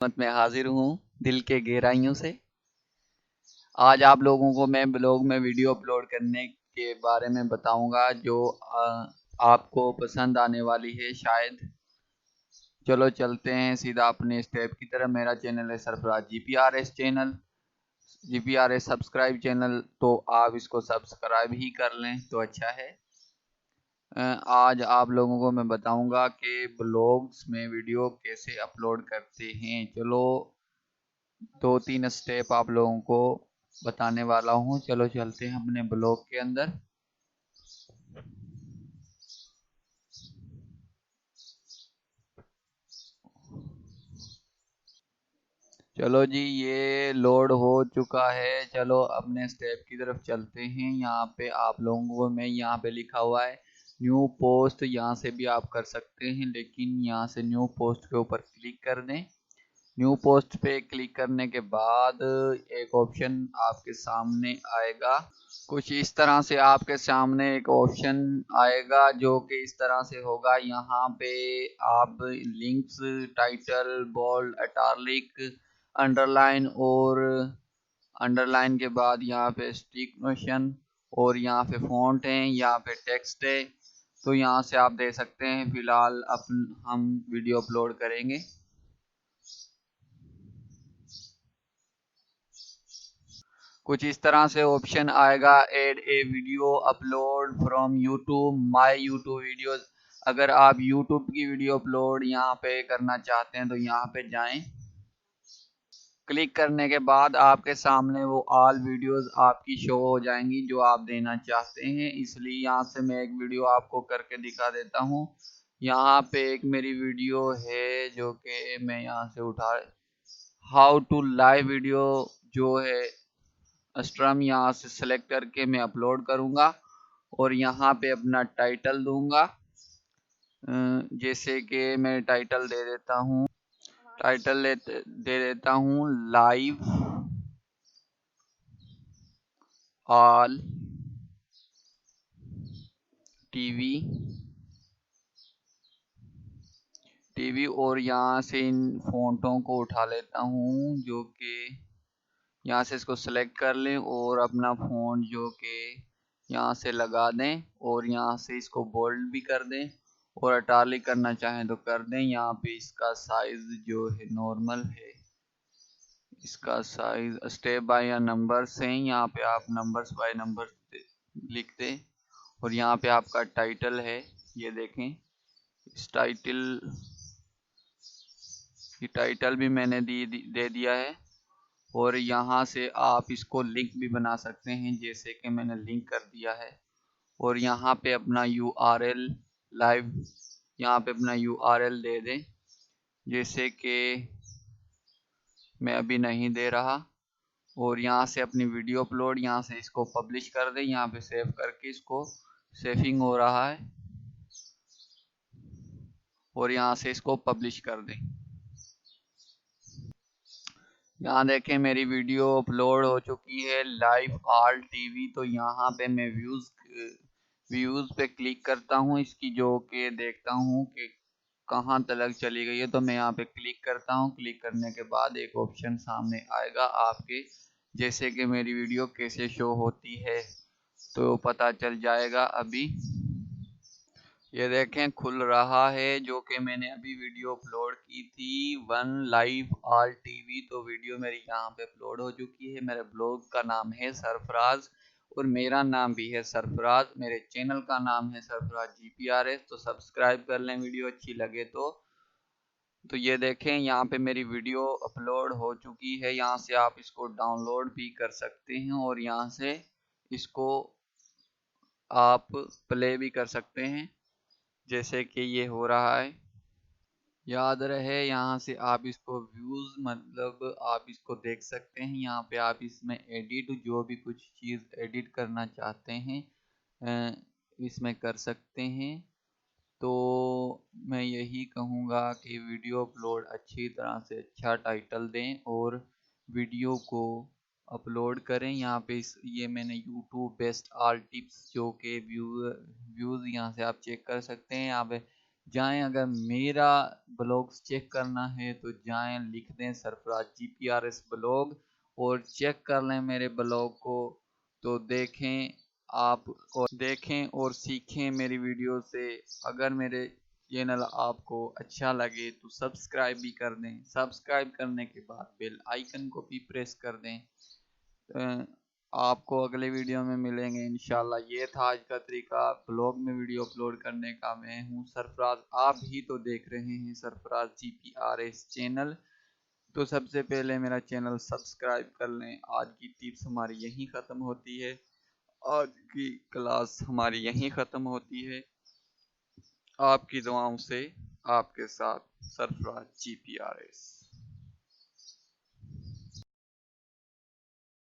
मैं हाजिर हूँ दिल के गहराइयों से। आज आप लोगों को मैं ब्लॉग में वीडियो अपलोड करने के बारे में बताऊंगा जो आपको पसंद आने वाली है शायद। चलो चलते हैं सीधा अपने स्टेप की तरफ। मेरा चैनल है Sarfaraz GPRS channel, GPRS subscribe channel, तो आप इसको सब्सक्राइब ही कर लें तो अच्छा है। आज आप लोगों को मैं बताऊंगा कि ब्लॉग्स में वीडियो कैसे अपलोड करते हैं। चलो 2-3 स्टेप आप लोगों को बताने वाला हूँ। चलो चलते हैं अपने ब्लॉग के अंदर। चलो जी, ये लोड हो चुका है। चलो अपने स्टेप की तरफ चलते हैं। यहाँ पे आप लोगों को मैं यहाँ पे लिखा हुआ है न्यू पोस्ट, यहाँ से भी आप कर सकते हैं, लेकिन यहाँ से न्यू पोस्ट के ऊपर क्लिक कर दें। न्यू पोस्ट पे क्लिक करने के बाद एक ऑप्शन आपके सामने आएगा। कुछ इस तरह से आपके सामने एक ऑप्शन आएगा जो कि इस तरह से होगा। यहाँ पे आप links, title, bold, italic, underline और अंडरलाइन के बाद यहाँ पे स्टिक नोशन और यहाँ पे फॉन्ट है, यहाँ पे टेक्स्ट है। तो यहाँ से आप दे सकते हैं। फिलहाल हम वीडियो अपलोड करेंगे। कुछ इस तरह से ऑप्शन आएगा add a video upload from YouTube my YouTube videos. अगर आप यूट्यूब की वीडियो अपलोड यहाँ पे करना चाहते हैं तो यहाँ पे जाएं। क्लिक करने के बाद आपके सामने वो ऑल वीडियोस आपकी शो हो जाएंगी जो आप देना चाहते हैं। इसलिए यहाँ से मैं एक वीडियो आपको करके दिखा देता हूँ। यहाँ पे एक मेरी वीडियो है जो कि मैं यहाँ से उठा, हाउ टू लाइव वीडियो जो है स्ट्रम, यहाँ से सेलेक्ट करके मैं अपलोड करूँगा और यहाँ पे अपना टाइटल दूंगा। जैसे कि मैं टाइटल दे देता हूँ, दे देता हूँ लाइव ऑल टीवी और यहाँ से इन फोटो को उठा लेता हूँ जो कि यहाँ से इसको सेलेक्ट कर लें और अपना फ़ॉन्ट जो कि यहाँ से लगा दें और यहाँ से इसको बोल्ड भी कर दें और इटैलिक करना चाहें तो कर दें। यहाँ पे इसका साइज जो है नॉर्मल है, इसका साइज स्टेप बाय या नंबर्स हैं, यहाँ पे आप नंबर्स बाय नंबर्स लिख दें। और यहाँ पे आपका टाइटल है, ये देखें इस टाइटल, ये टाइटल भी मैंने दे दिया है। और यहाँ से आप इसको लिंक भी बना सकते हैं जैसे कि मैंने लिंक कर दिया है। और यहाँ पे अपना URL लाइव, यहाँ पे अपना URL दे दें जैसे कि मैं अभी नहीं दे रहा। और यहाँ से अपनी वीडियो अपलोड, यहाँ से इसको पब्लिश कर दें। यहाँ पे सेव करके इसको सेविंग हो रहा है और यहाँ से इसको पब्लिश कर दें। यहाँ देखें मेरी वीडियो अपलोड हो चुकी है लाइव ऑल टीवी। तो यहाँ पे मैं व्यूज़ पे क्लिक करता हूँ इसकी, जो कि देखता हूँ कि कहाँ तक चली गई है। तो मैं यहाँ पे क्लिक करता हूँ। क्लिक करने के बाद एक ऑप्शन सामने आएगा आपके, जैसे कि मेरी वीडियो कैसे शो होती है तो पता चल जाएगा। अभी ये देखें खुल रहा है जो कि मैंने अभी वीडियो अपलोड की थी वन लाइव ऑल टीवी। तो वीडियो मेरी यहाँ पे अपलोड हो चुकी है। मेरे ब्लॉग का नाम है सरफराज और मेरा नाम भी है सरफराज। मेरे चैनल का नाम है सरफराज GPRS। तो सब्सक्राइब कर लें वीडियो अच्छी लगे तो ये देखें यहाँ पे मेरी वीडियो अपलोड हो चुकी है। यहाँ से आप इसको डाउनलोड भी कर सकते हैं और यहाँ से इसको आप प्ले भी कर सकते हैं जैसे कि ये हो रहा है। याद रहे यहाँ से आप इसको व्यूज मतलब आप इसको देख सकते हैं। यहाँ पे आप इसमें एडिट, जो भी कुछ चीज़ एडिट करना चाहते हैं इसमें कर सकते हैं। तो मैं यही कहूँगा कि वीडियो अपलोड अच्छी तरह से अच्छा टाइटल दें और वीडियो को अपलोड करें। यहाँ पे ये मैंने यूट्यूब बेस्ट ऑल टिप्स जो के व्यूज़ यहाँ से आप चेक कर सकते हैं। यहाँ पे जाएं, अगर मेरा ब्लॉग्स चेक करना है तो जाएं, लिख दें सरफराज GPRS ब्लॉग और चेक कर लें मेरे ब्लॉग को। तो देखें और सीखें मेरी वीडियो से। अगर मेरे चैनल आपको अच्छा लगे तो सब्सक्राइब भी कर दें। सब्सक्राइब करने के बाद बेल आइकन को भी प्रेस कर दें। आपको अगले वीडियो में मिलेंगे इंशाल्लाह। ये था आज का तरीका ब्लॉग में वीडियो अपलोड करने का। मैं हूँ सरफराज, आप ही तो देख रहे हैं सरफराज GPRS चैनल। तो सबसे पहले मेरा चैनल सब्सक्राइब कर लें। आज की टिप्स हमारी यहीं ख़त्म होती है, आज की क्लास हमारी यहीं ख़त्म होती है। आपकी दुआओं से आपके साथ सरफराज GPRS।